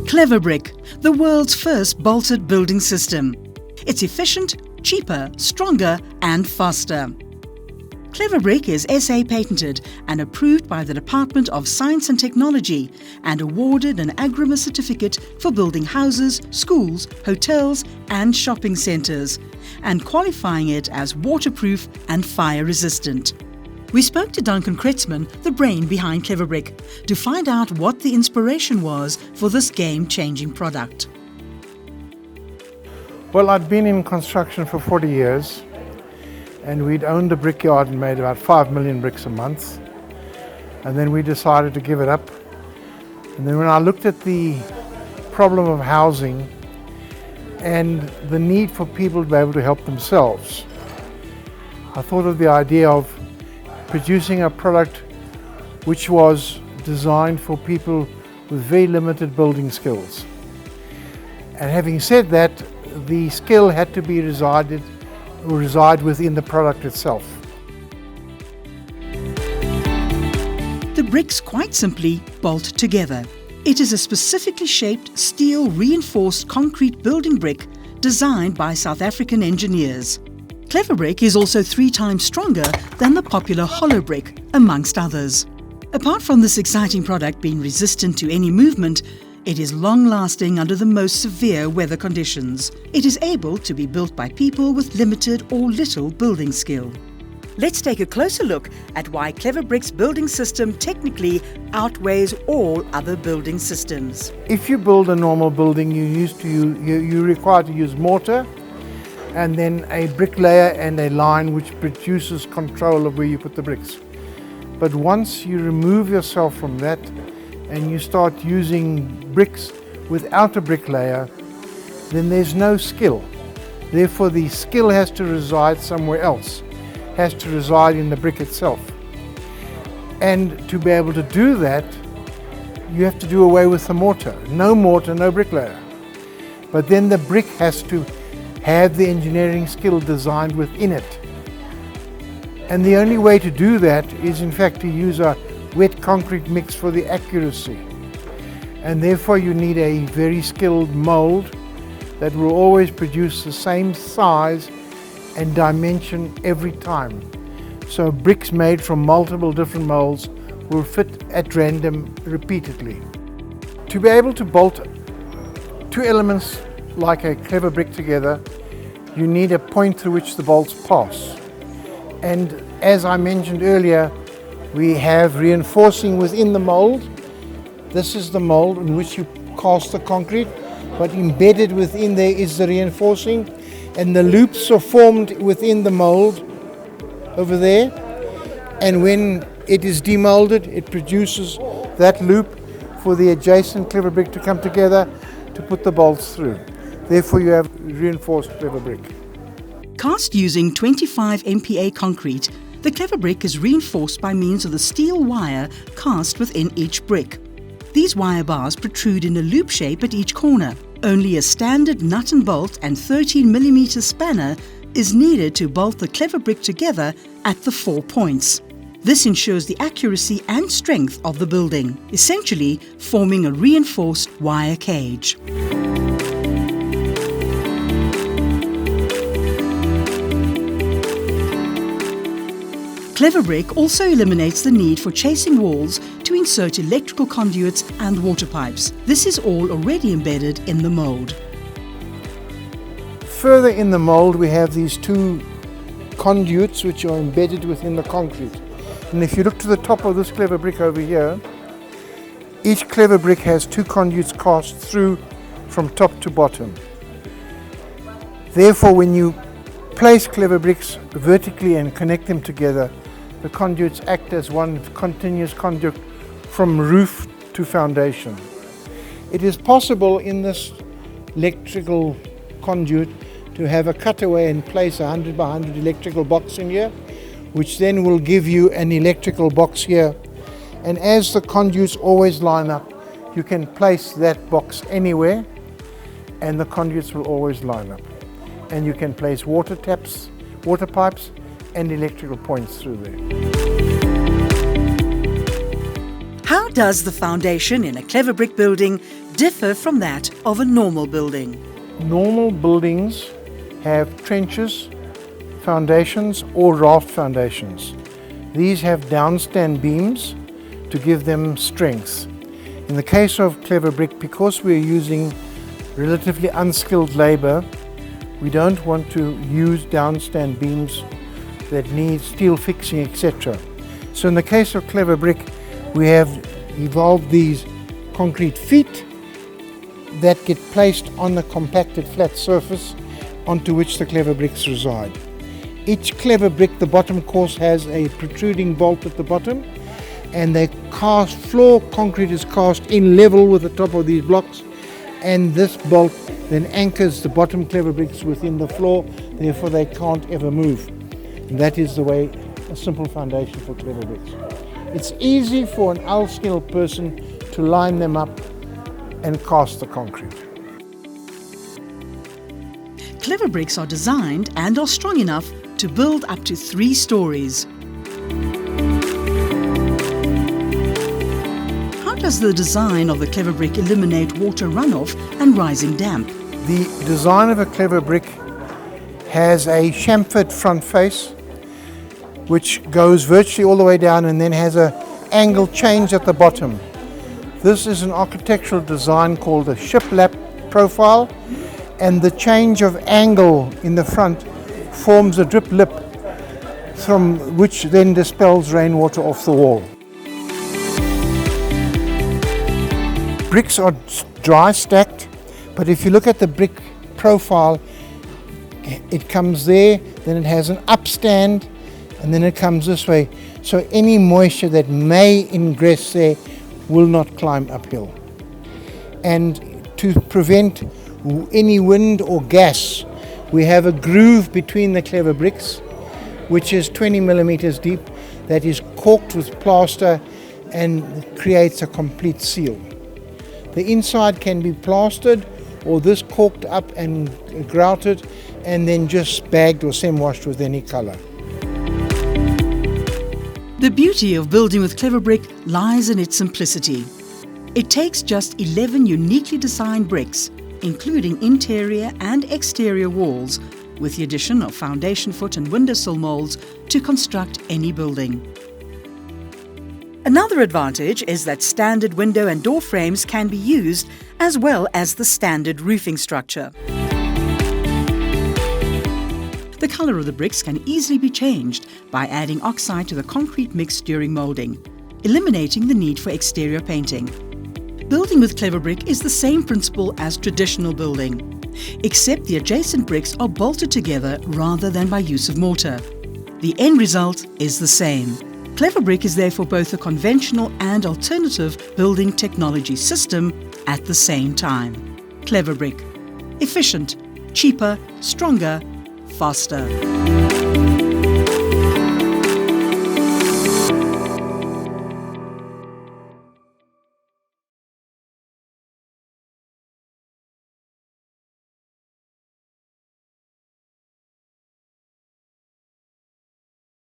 Klevabrick, the world's first bolted building system. It's efficient, cheaper, stronger and faster. Klevabrick is SA patented and approved by the Department of Science and Technology and awarded an Agrima certificate for building houses, schools, hotels and shopping centres, and qualifying it as waterproof and fire resistant. We spoke to Duncan Kretzmann, the brain behind Klevabrick, to find out what the inspiration was for this game-changing product. Well, I'd been in construction for 40 years and we'd owned a brickyard and made about 5 million bricks a month. And then we decided to give it up. And then when I looked at the problem of housing and the need for people to be able to help themselves, I thought of the idea of producing a product which was designed for people with very limited building skills. And having said that, the skill had to be reside within the product itself. The bricks quite simply bolt together. It is a specifically shaped steel reinforced concrete building brick designed by South African engineers. Klevabrick is also 3 times stronger than the popular hollow brick, amongst others. Apart from this exciting product being resistant to any movement, it is long-lasting under the most severe weather conditions. It is able to be built by people with limited or little building skill. Let's take a closer look at why Klevabrick's building system technically outweighs all other building systems. If you build a normal building, you're required to use mortar and then a bricklayer and a line which produces control of where you put the bricks. But once you remove yourself from that and you start using bricks without a bricklayer, then there's no skill. Therefore, the skill has to reside somewhere else, has to reside in the brick itself. And to be able to do that, you have to do away with the mortar. No mortar, no bricklayer. But then the brick has to have the engineering skill designed within it. And the only way to do that is in fact to use a wet concrete mix for the accuracy. And therefore you need a very skilled mold that will always produce the same size and dimension every time. So bricks made from multiple different molds will fit at random repeatedly. To be able to bolt 2 elements like a Klevabrick together, you need a point through which the bolts pass. And as I mentioned earlier, we have reinforcing within the mold. This is the mold in which you cast the concrete, but embedded within there is the reinforcing, and the loops are formed within the mold over there. And when it is demolded, it produces that loop for the adjacent Klevabrick to come together to put the bolts through. Therefore you have reinforced Klevabrick. Cast using 25 MPa concrete, the Klevabrick is reinforced by means of the steel wire cast within each brick. These wire bars protrude in a loop shape at each corner. Only a standard nut and bolt and 13mm spanner is needed to bolt the Klevabrick together at the 4 points. This ensures the accuracy and strength of the building, essentially forming a reinforced wire cage. Klevabrick also eliminates the need for chasing walls to insert electrical conduits and water pipes. This is all already embedded in the mold. Further in the mold we have these 2 conduits which are embedded within the concrete. And if you look to the top of this Klevabrick over here, each Klevabrick has 2 conduits cast through from top to bottom. Therefore, when you place Klevabricks vertically and connect them together, the conduits act as one continuous conduit from roof to foundation. It is possible in this electrical conduit to have a cutaway and place a 100 by 100 electrical box in here, which then will give you an electrical box here. And as the conduits always line up, you can place that box anywhere and the conduits will always line up. And you can place water taps, water pipes and electrical points through there. How does the foundation in a Klevabrick building differ from that of a normal building? Normal buildings have trenches, foundations or raft foundations. These have downstand beams to give them strength. In the case of Klevabrick, because we're using relatively unskilled labor, we don't want to use downstand beams that need steel fixing, etc. So in the case of Klevabrick, we have evolved these concrete feet that get placed on the compacted flat surface onto which the Klevabricks reside. Each Klevabrick, the bottom course, has a protruding bolt at the bottom, and the floor concrete is cast in level with the top of these blocks, and this bolt then anchors the bottom Klevabricks within the floor, therefore they can't ever move. And that is the way, a simple foundation for Klevabricks. It's easy for an unskilled person to line them up and cast the concrete. Klevabricks are designed and are strong enough to build up to 3 stories. How does the design of the Klevabrick eliminate water runoff and rising damp? The design of a Klevabrick has a chamfered front face which goes virtually all the way down and then has an angle change at the bottom. This is an architectural design called a shiplap profile, and the change of angle in the front forms a drip lip from which then dispels rainwater off the wall. Bricks are dry stacked, but if you look at the brick profile, it comes there, then it has an upstand, and then it comes this way. So any moisture that may ingress there will not climb uphill. And to prevent any wind or gas, we have a groove between the Klevabricks, which is 20 millimeters deep, that is caulked with plaster and creates a complete seal. The inside can be plastered or this caulked up and grouted and then just bagged or semi-washed with any color. The beauty of building with Klevabrick lies in its simplicity. It takes just 11 uniquely designed bricks, including interior and exterior walls, with the addition of foundation foot and windowsill molds to construct any building. Another advantage is that standard window and door frames can be used as well as the standard roofing structure. The colour of the bricks can easily be changed by adding oxide to the concrete mix during moulding, eliminating the need for exterior painting. Building with Klevabrick is the same principle as traditional building, except the adjacent bricks are bolted together rather than by use of mortar. The end result is the same. Klevabrick is therefore both a conventional and alternative building technology system at the same time. Klevabrick. Efficient, cheaper, stronger, faster.